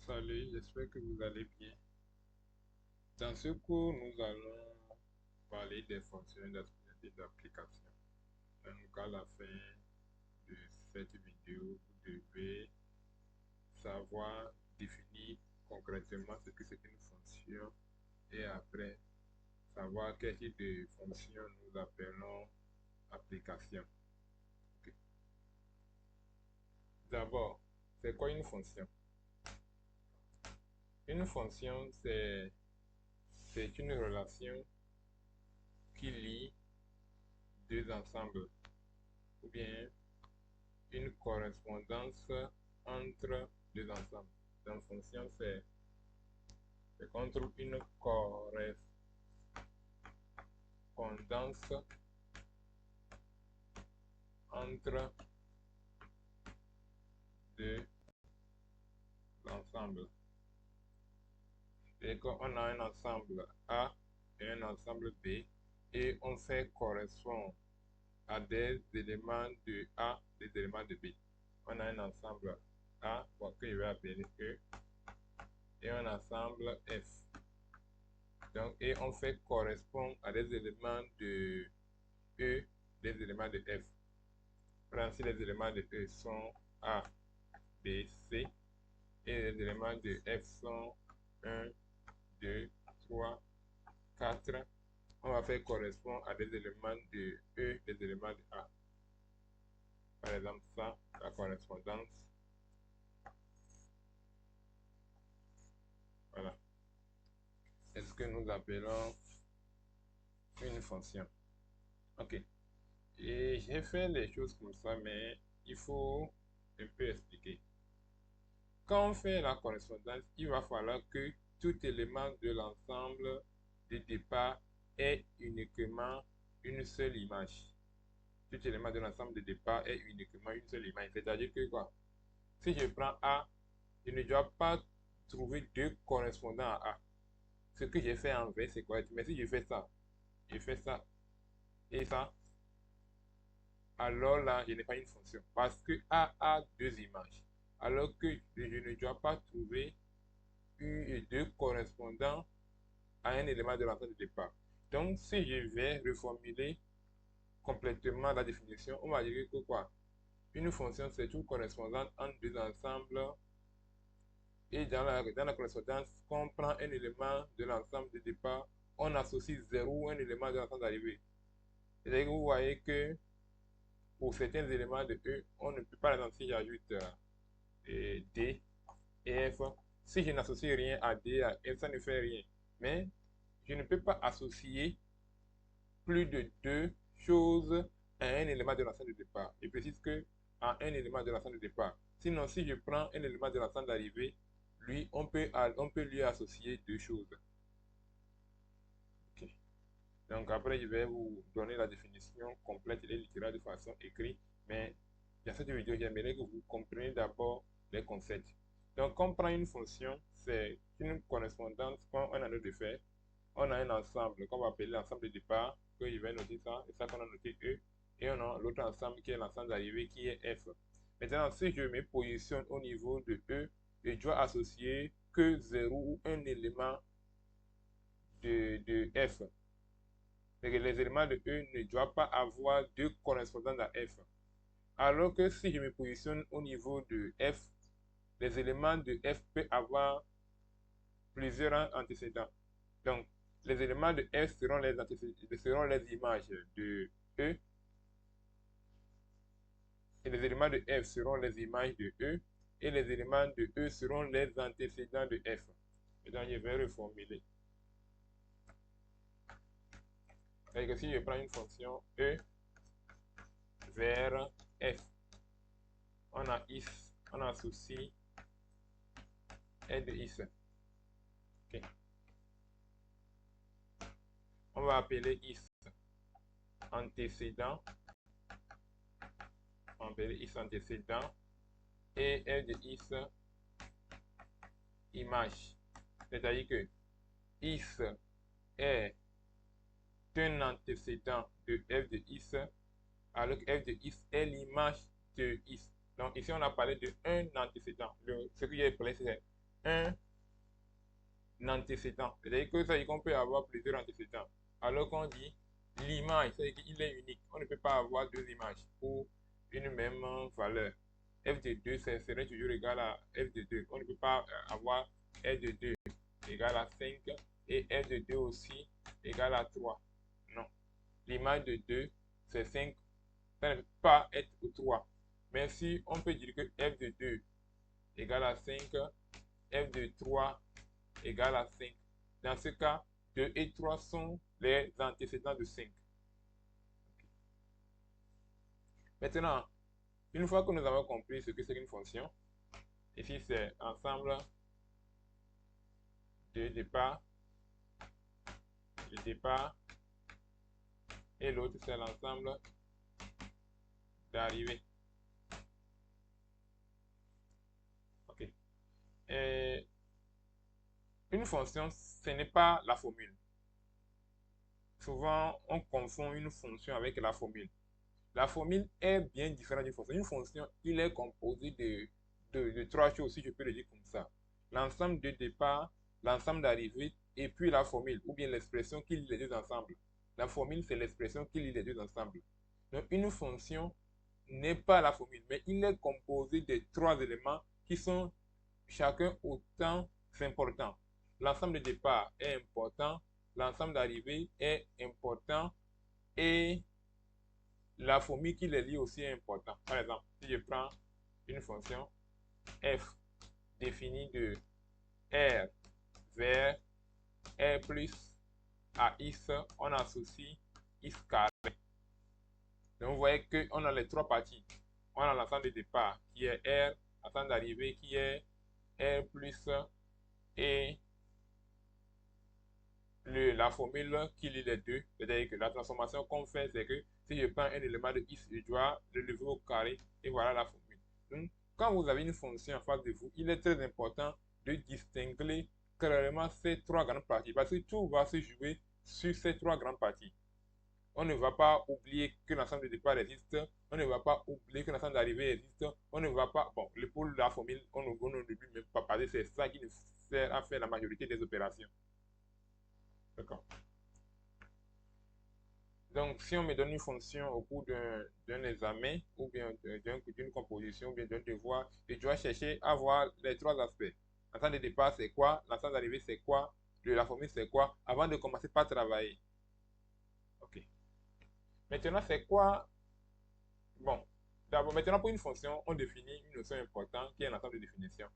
Salut, j'espère que vous allez bien. Dans ce cours, nous allons parler des fonctionnalités d'application. Donc, à la fin de cette vidéo, vous devez savoir définir concrètement ce que c'est qu'une fonction et après savoir quel type de fonction nous appelons application. Ok. D'abord, c'est quoi une fonction? Une fonction, c'est une relation qui lie deux ensembles ou bien une correspondance entre deux ensembles. Donc, fonction, c'est contre une correspondance entre deux ensembles. Et quand on a un ensemble A et un ensemble B, et on fait correspondre à des éléments de A, des éléments de B. On a un ensemble A, que je vais appeler E, et un ensemble F. Donc, et on fait correspondre à des éléments de E, des éléments de F. Si les éléments de E sont A, B, C, et les éléments de F sont 1, 2, 3, 4, on va faire correspondre à des éléments de E, des éléments de A. Par exemple, ça, la correspondance. Voilà. C'est ce que nous appelons une fonction. Ok. Et j'ai fait les choses comme ça, mais il faut un peu expliquer. Quand on fait la correspondance, il va falloir que tout élément de l'ensemble de départ ait uniquement une seule image. Tout élément de l'ensemble de départ est uniquement une seule image. C'est-à-dire que quoi? Si je prends A, je ne dois pas trouver deux correspondants à A. Ce que j'ai fait en V, c'est correct. Mais si je fais ça et ça, alors là, je n'ai pas une fonction. Parce que A a deux images. Alors que je ne dois pas trouver une et deux correspondants à un élément de l'ensemble de départ. Donc, si je vais reformuler complètement la définition, on va dire que quoi? Une fonction, c'est une correspondance entre deux ensembles et dans la correspondance, quand on prend un élément de l'ensemble de départ, on associe 0 ou un élément de l'ensemble d'arrivée. C'est-à-dire que vous voyez que pour certains éléments de E, on ne peut pas, par exemple, si j'ajoute D et F, si je n'associe rien à D, à F, ça ne fait rien. Mais je ne peux pas associer plus de deux choses à un élément de l'ensemble de départ. Je précise que à un élément de l'ensemble de départ. Sinon, si je prends un élément de l'ensemble d'arrivée, lui, on peut lui associer deux choses. Ok. Donc après, je vais vous donner la définition complète et littérale de façon écrite. Mais dans cette vidéo, j'aimerais que vous compreniez d'abord les concepts. Donc, quand on prend une fonction, c'est une correspondance qu'on a de faire. On a un ensemble qu'on va appeler l'ensemble de départ, que je vais noter ça, et ça qu'on a noté E. Et on a l'autre ensemble qui est l'ensemble d'arrivée qui est F. Maintenant, si je me positionne au niveau de E, je dois associer que 0 ou un élément de F. Les éléments de E ne doivent pas avoir deux correspondants à F. Alors que si je me positionne au niveau de F, les éléments de F peuvent avoir plusieurs antécédents. Donc, les éléments de F seront les images de E, et les éléments de F seront les images de E, et les éléments de E seront les antécédents de F. Maintenant, je vais reformuler. C'est que si je prends une fonction E vers F, on associe E de is. Okay. On va appeler is antécédent, on va appeler is antécédent, et F de is image. C'est-à-dire que is est un antécédent de F de is, alors que F de is est l'image de is. Donc ici, on a parlé de un antécédent. Ce que j'ai appelé, c'est un antécédent. C'est-à-dire que ça dit qu'on peut avoir plusieurs antécédents. Alors qu'on dit l'image, c'est-à-dire qu'il est unique. On ne peut pas avoir deux images pour une même valeur. F de 2 serait toujours égal à F de 2. On ne peut pas avoir F de 2 égal à 5 et F de 2 aussi égal à 3. Non. L'image de 2, c'est 5. Ça ne peut pas être 3. Mais si on peut dire que F de 2 égale à 5, F de 3 égale à 5. Dans ce cas, 2 et 3 sont les antécédents de 5. Maintenant, une fois que nous avons compris ce que c'est qu'une fonction, ici c'est ensemble de départ, et l'autre c'est l'ensemble d'arrivée. Ok. Et une fonction, ce n'est pas la formule. Souvent, on confond une fonction avec la formule. La formule est bien différente d'une fonction. Une fonction, il est composé de trois choses, si je peux le dire comme ça. L'ensemble de départ, l'ensemble d'arrivée, et puis la formule, ou bien l'expression qui lie les deux ensemble. La formule, c'est l'expression qui lie les deux ensemble. Donc, une fonction n'est pas la formule, mais il est composé de trois éléments qui sont chacun autant importants. L'ensemble de départ est important, l'ensemble d'arrivée est important, et la formule qui les lie aussi est importante. Par exemple, si je prends une fonction f définie de r vers r plus à x, on associe x carré. Donc vous voyez qu'on a les trois parties. On a l'ensemble de départ qui est r, l'ensemble d'arrivée qui est r plus, et la formule qui lie les deux. C'est-à-dire que la transformation qu'on fait, c'est que si je prends un élément de x, je dois le lever au carré, et voilà la formule. Donc, quand vous avez une fonction en face de vous, il est très important de distinguer clairement ces trois grandes parties, parce que tout va se jouer sur ces trois grandes parties. On ne va pas oublier que l'ensemble de départ existe, on ne va pas oublier que l'ensemble d'arrivée existe, on ne va pas, bon, pour la formule, on ne oublie même pas parler, c'est ça qui nous sert à faire la majorité des opérations. D'accord. Donc, si on me donne une fonction au cours d'un examen, ou bien d'une composition, ou bien d'un devoir, je dois chercher à voir les trois aspects. L'ensemble de départ, c'est quoi? L'ensemble d'arrivée, c'est quoi? La formule, c'est quoi? Avant de commencer par travailler. Ok. Maintenant, c'est quoi? Bon, d'abord, maintenant, pour une fonction, on définit une notion importante qui est l'ensemble de définition.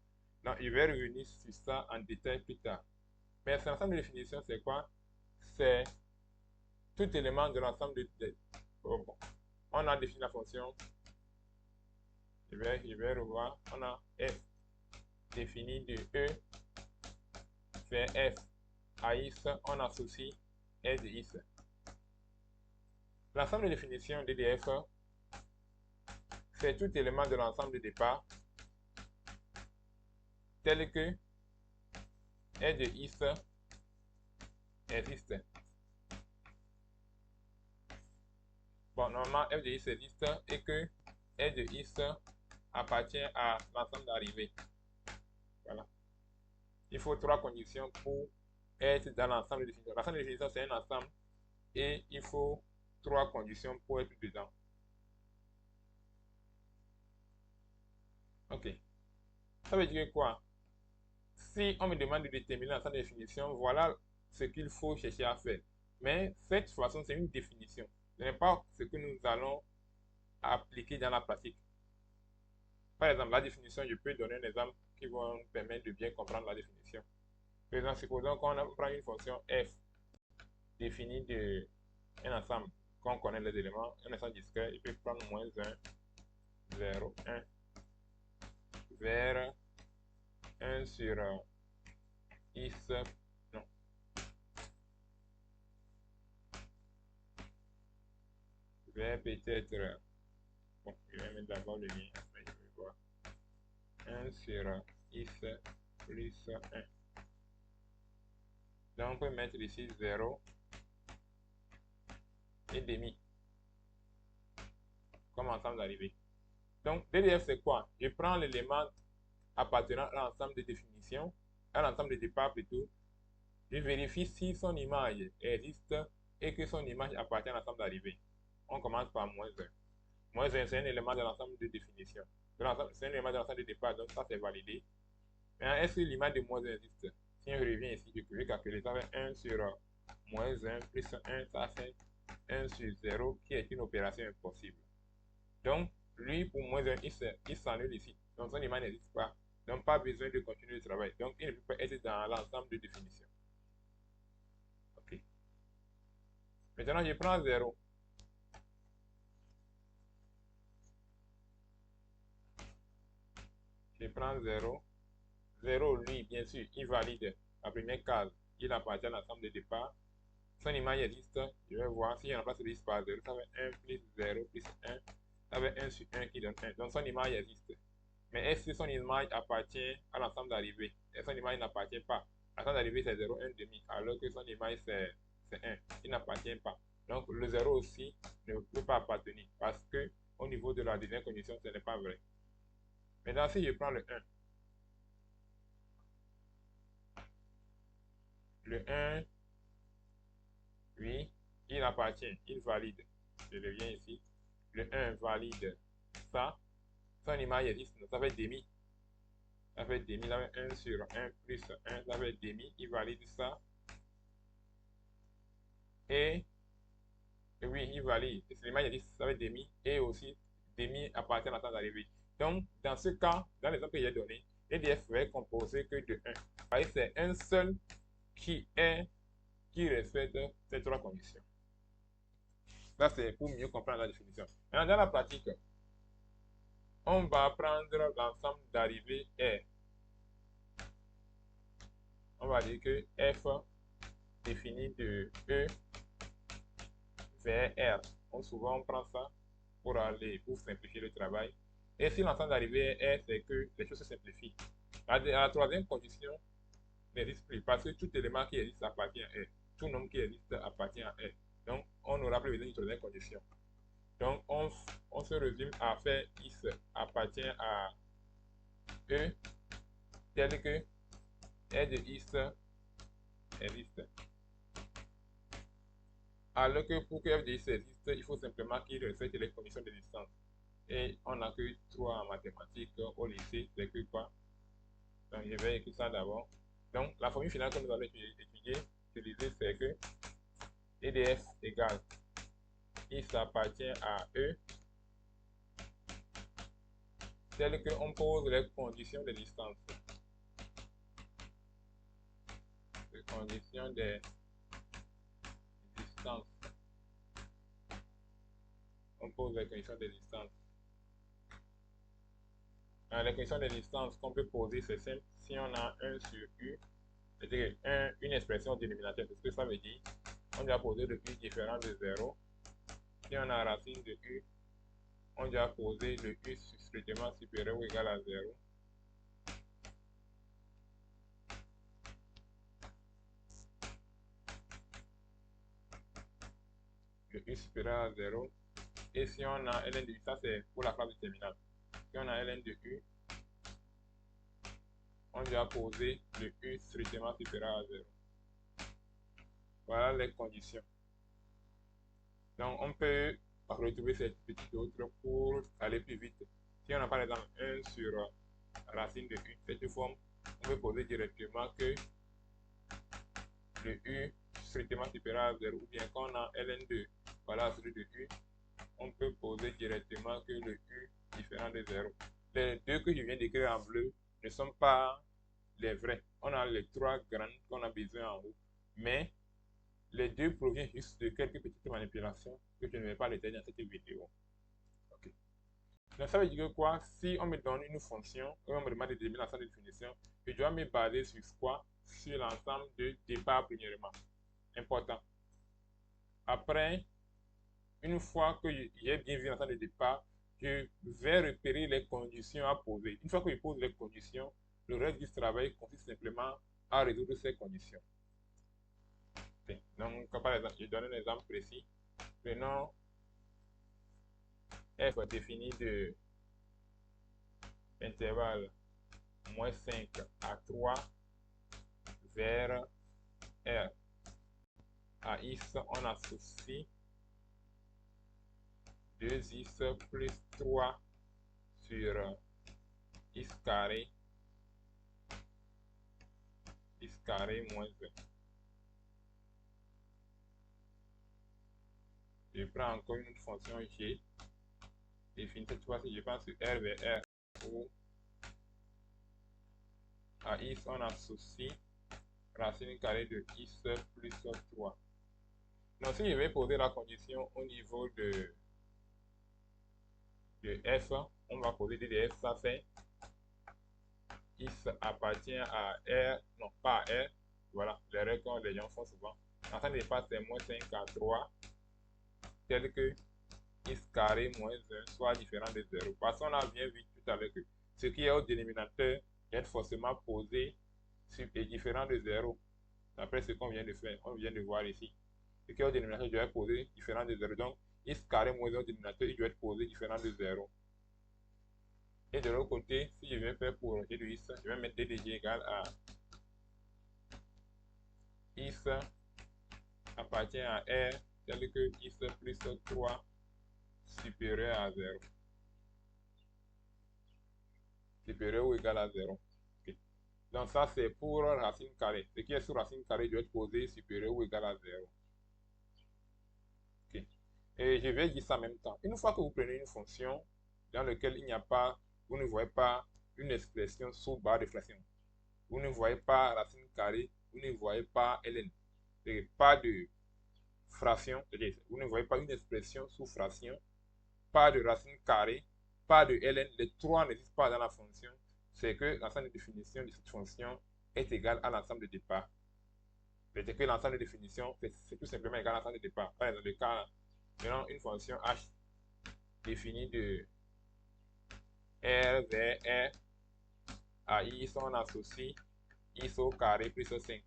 Donc, je vais revenir sur ça en détail plus tard. Mais l'ensemble de définition, c'est quoi? C'est tout élément de l'ensemble bon. On a défini la fonction. Je vais revoir. On a f défini de e vers f à x. On associe f de x. L'ensemble de définition d'EDF, c'est tout élément de l'ensemble de départ tel que f de x existe. Bon, normalement, f de x existe et que f de x appartient à l'ensemble d'arrivée. Voilà. Il faut trois conditions pour être dans l'ensemble de définition. L'ensemble de définition, c'est un ensemble et il faut trois conditions pour être dedans. Ok. Ça veut dire quoi? Si on me demande de déterminer l'ensemble de définition, voilà ce qu'il faut chercher à faire. Mais cette façon, c'est une définition. Ce n'est pas ce que nous allons appliquer dans la pratique. Par exemple, la définition, je peux donner un exemple qui va nous permettre de bien comprendre la définition. Par exemple, supposons qu'on prend une fonction f définie d'un ensemble, qu'on connaît les éléments, un ensemble discret, il peut prendre moins 1, 0, 1, vers 1 sur x, non. Vers peut-être, bon, je vais mettre d'abord le lien, après je vais voir. 1 sur x plus 1. Donc on peut mettre ici 0 et demi comme ensemble d'arrivée. Donc DDF c'est quoi? Je prends l'élément appartenant à l'ensemble de définition à l'ensemble de départ plutôt, je vérifie si son image existe et que son image appartient à l'ensemble d'arrivée. On commence par moins 1. Moins 1, c'est un élément de l'ensemble de définition. C'est un élément de l'ensemble de départ, donc ça c'est validé. Maintenant, est-ce que l'image de moins 1 existe? Si je reviens ici, je peux calculer, ça fait 1 sur moins 1 plus 1, ça fait 1 sur 0, qui est une opération impossible. Donc, lui, pour moins 1, il s'annule ici. Donc, son image n'existe pas. Donc, pas besoin de continuer le travail. Donc, il ne peut pas être dans l'ensemble de définition. OK. Maintenant, je prends 0. Je prends 0. 0, lui, bien sûr, il valide la première case. Il appartient à l'ensemble de départ. Son image existe. Je vais voir si je remplace le 10 par 0. Ça fait 1 plus 0 plus 1. Ça fait 1 sur 1 qui donne 1. Donc, son image existe. Mais est-ce que son image appartient à l'ensemble d'arrivée? Et son image n'appartient pas. L'ensemble d'arrivée, c'est 0, 1 demi. Alors que son image, c'est 1. Il n'appartient pas. Donc, le 0 aussi ne peut pas appartenir. Parce que au niveau de la deuxième condition, ce n'est pas vrai. Maintenant, si je prends le 1. Le 1, oui, il appartient. Il valide. Je reviens ici. Le 1 valide ça. Son image existe. Ça fait demi. Ça fait demi. Ça fait 1 sur 1 plus 1. Ça fait demi. Il valide ça. Et oui, il valide. L'image existe. Ça fait demi. Et aussi, demi appartient à l'ensemble d'arrivée. Donc, dans ce cas, dans l'exemple que j'ai donné, l'EDF va être composé que de 1. C'est un seul qui respecte ces trois conditions. Ça, c'est pour mieux comprendre la définition. Maintenant, dans la pratique, on va prendre l'ensemble d'arrivée R. On va dire que F définit de E vers R. Donc, souvent, on prend ça pour simplifier le travail. Et si l'ensemble d'arrivée est R, c'est que les choses se simplifient. La troisième condition n'existe plus parce que tout élément qui existe appartient à R. Tout nombre qui existe appartient à R. Donc, on n'aura plus besoin d'une troisième condition. Donc, on se résume à faire X appartient à E tel que R de X existe. Alors que pour que F de X existe, il faut simplement qu'il respecte les conditions de distance. Et on n'a que 3 en mathématiques au lycée, c'est que quoi? Donc, je vais écrire ça d'abord. Donc, la formule finale que nous allons utiliser, c'est que EDF égale X appartient à E tel qu'on pose les conditions de distance. Les conditions de distance. On pose les conditions de distance. Les conditions de distance qu'on peut poser, c'est simple. Si on a 1 sur U, c'est-à-dire une expression dénominateur, c'est ce que ça veut dire. On doit poser le U différent de 0. Si on a racine de U, on doit poser le U strictement supérieur ou égal à 0. Le U supérieur à 0. Et si on a ln de U, ça c'est pour la phrase terminale. Si on a ln de U, on doit poser le U strictement supérieur à 0. Voilà les conditions. Donc on peut retrouver cette petite autre pour aller plus vite. Si on a par exemple 1 sur racine de U, cette forme, on peut poser directement que le U strictement supérieur à 0, ou bien quand on a ln2, voilà celui de U, on peut poser directement que le U différent de 0. Les deux que je viens d'écrire en bleu ne sont pas les vrais. On a les 3 grandes qu'on a besoin en haut, mais les deux proviennent juste de quelques petites manipulations que je ne vais pas les détailler dans cette vidéo. Okay. Donc ça veut dire que quoi? Si on me donne une fonction et on me demande de déterminer l'ensemble de définition, je dois me baser sur quoi? Sur l'ensemble de départ premièrement. Important. Après, une fois que j'ai bien vu l'ensemble de départ, je vais repérer les conditions à poser. Une fois que je pose les conditions, le reste du travail consiste simplement à résoudre ces conditions. Okay. Donc, par exemple, je donne un exemple précis. Prenons F défini de intervalle moins 5 à 3 vers R. À X, on associe 2X plus 3 sur X carré moins 1. Je prends encore une autre fonction G. Définie cette fois-ci, je pense sur R vers R, où à X, on associe racine carrée de X plus 3. Donc, si je vais poser la condition au niveau de F, on va poser DDF, ça fait X appartient à R, non pas à R, voilà, l'erreur que les gens font souvent. L'ensemble des parts c'est moins 5 à 3, tel que X carré moins 1 soit différent de 0. Parce qu'on a bien vu tout à l'heure que ce qui est au dénominateur est forcément posé est différent de 0. D'après ce qu'on vient de faire, on vient de voir ici. Ce qui est au dénominateur doit être posé différent de 0. Donc, X carré moins 1 au dénominateur, il doit être posé différent de 0. Et de l'autre côté, si je vais faire pour G de X, je vais mettre D de G égale à X appartient à R, tel que X plus 3 supérieur à 0. Supérieur ou égal à 0. Okay. Donc ça c'est pour racine carrée. Ce qui est sous racine carrée doit être posé supérieur ou égal à 0. Okay. Et je vais dire ça en même temps. Une fois que vous prenez une fonction dans laquelle il n'y a pas, vous ne voyez pas une expression sous barre de fraction. Vous ne voyez pas racine carrée, vous ne voyez pas ln. Pas de fraction, vous ne voyez pas une expression sous fraction, pas de racine carrée, pas de ln, les trois n'existent pas dans la fonction, c'est que l'ensemble de définition de cette fonction est égal à l'ensemble de départ. C'est que l'ensemble de définition, c'est tout simplement égal à l'ensemble de départ. Par exemple, le cas, maintenant, une fonction h définie de R vers R, à i, on associe x au carré plus 5.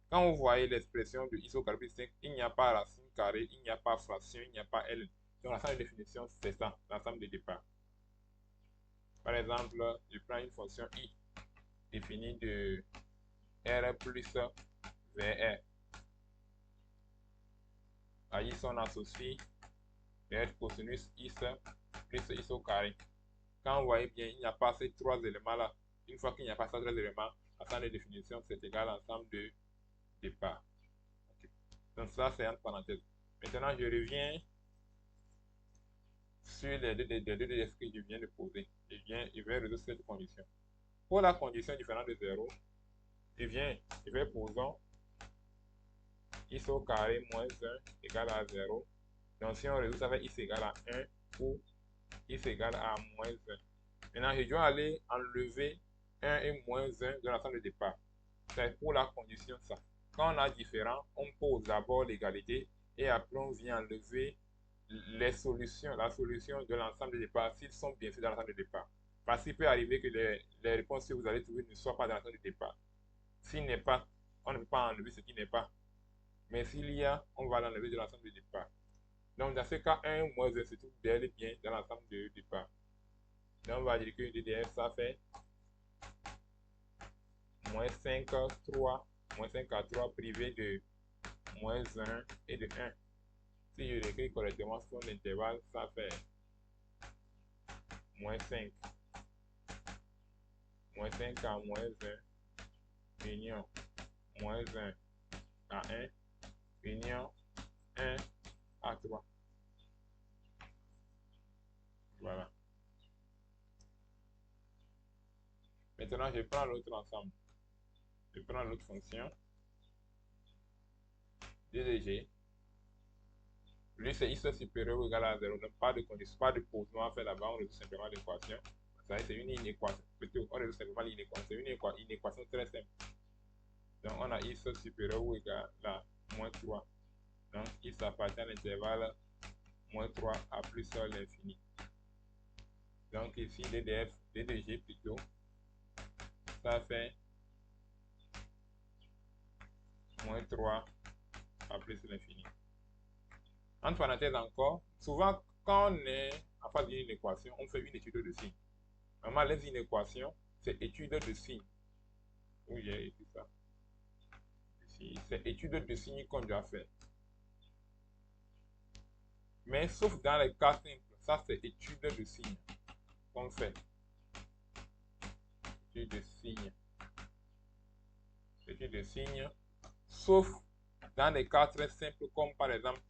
Quand vous voyez l'expression de x au carré plus 5, il n'y a pas racine carrée, il n'y a pas fraction, il n'y a pas ln. Donc l'ensemble de définition, c'est ça, l'ensemble de départ. Par exemple, je prends une fonction i définie de R plus vers R. À i, on associe R cosinus x plus x au carré. Quand vous voyez bien, il n'y a pas ces trois éléments-là. Une fois qu'il n'y a pas ces trois éléments, l'ensemble de définition, c'est égal à l'ensemble de départ. Okay. Donc ça, c'est entre parenthèses. Maintenant, je reviens sur les deux DDF que je viens de poser. Je vais résoudre cette condition. Pour la condition différente de 0, je vais poser x au carré moins 1 égale à 0. Donc si on résout, ça fait x égale à 1 ou x égale à moins 1. Maintenant, je dois aller enlever 1 et moins 1 de l'ensemble de départ. C'est pour la condition ça. Quand on a différent, on pose d'abord l'égalité et après on vient enlever les solutions, la solution de l'ensemble de départ s'ils sont bien faits dans l'ensemble de départ. Parce qu'il peut arriver que les réponses que vous allez trouver ne soient pas dans l'ensemble de départ. S'il n'est pas, on ne peut pas enlever ce qui n'est pas. Mais s'il y a, on va l'enlever de l'ensemble de départ. Donc dans ce cas, 1 moins 1 se trouve bel et bien dans l'ensemble de départ. Donc on va dire que DDF ça fait moins 5 à 3 privé de moins 1 et de 1. Si je l'écris correctement sur l'intervalle, ça fait moins 5 à moins 1 union moins 1 à 1 union 1 à 3. Voilà. Maintenant, je prends l'autre ensemble. Je prends l'autre fonction. DDG. Lui, c'est x supérieur ou égal à 0. Donc, pas de condition, pas de posement à faire là-bas. On résout simplement l'équation. C'est une inéquation. Plutôt, on résout simplement l'inéquation. C'est une inéquation très simple. Donc, on a x supérieur ou égal à moins 3. Donc, x appartient à l'intervalle moins 3 à plus l'infini. Donc, ici, DDG plutôt, ça fait moins 3 à plus l'infini. Entre parenthèses encore, souvent, quand on est en face d'une équation, on fait une étude de signes. Normalement, les inéquations, c'est étude de signes. Où j'ai écrit ça? Ici, c'est étude de signes qu'on doit faire. Mais sauf dans les cas simples, ça c'est étude de signes qu'on fait. Étude de signes. Étude de signes. Sauf dans des cas très simples comme par exemple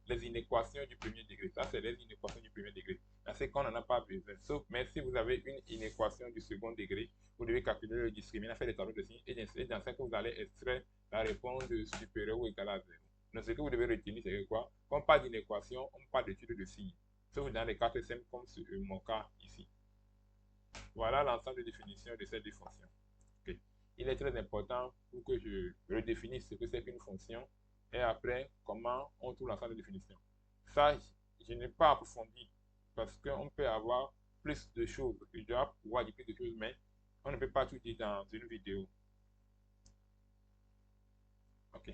les inéquations du premier degré. Ça c'est les inéquations du premier degré. Dans ce qu'on n'en a pas besoin. Sauf, mais si vous avez une inéquation du second degré, vous devez calculer le discriminant, faire des tableaux de signes et dans ce que vous allez extraire la réponse supérieure ou égale à 0. Donc ce que vous devez retenir, c'est que quoi? Quand on parle d'inéquation, on parle d'étude de signes. Sauf dans les cas très simples comme mon cas ici. Voilà l'ensemble de définitions de ces deux fonctions. Okay. Il est très important pour que je redéfinisse ce que c'est qu'une fonction et après comment on trouve l'ensemble de définitions. Ça, je n'ai pas approfondi parce qu'on peut avoir plus de choses. Je dois pouvoir dire plus de choses, mais on ne peut pas tout dire dans une vidéo. Ok.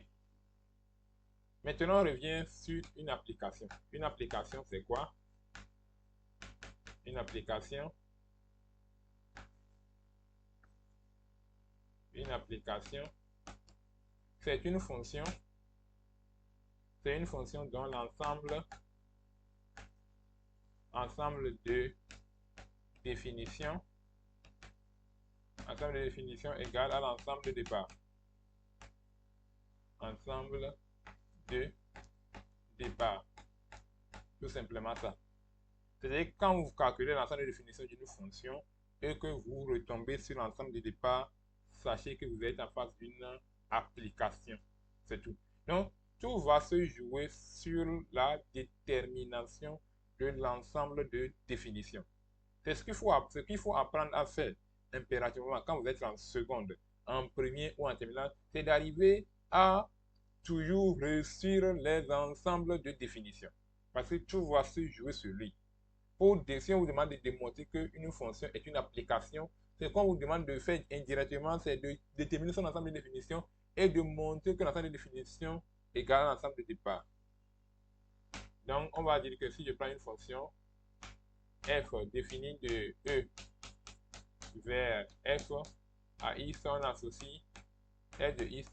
Maintenant, on revient sur une application. Une application, c'est quoi? Une application, c'est une fonction dont l'ensemble de définitions égale à l'ensemble de départ. Ensemble de départ. Tout simplement ça. C'est-à-dire que quand vous calculez l'ensemble de définitions d'une fonction et que vous retombez sur l'ensemble de départ, sachez que vous êtes en face d'une application. C'est tout. Donc, tout va se jouer sur la détermination de l'ensemble de définitions. C'est ce qu'il faut apprendre à faire impérativement quand vous êtes en seconde, en premier ou en terminale, c'est d'arriver à toujours réussir les ensembles de définitions. Parce que tout va se jouer sur lui. Si on vous demande de démontrer qu'une fonction est une application, ce qu'on vous demande de faire indirectement, c'est de déterminer son ensemble de définitions et de montrer que l'ensemble de définitions égale l'ensemble de départ. Donc, on va dire que si je prends une fonction f définie de E vers f, à x on associe f de x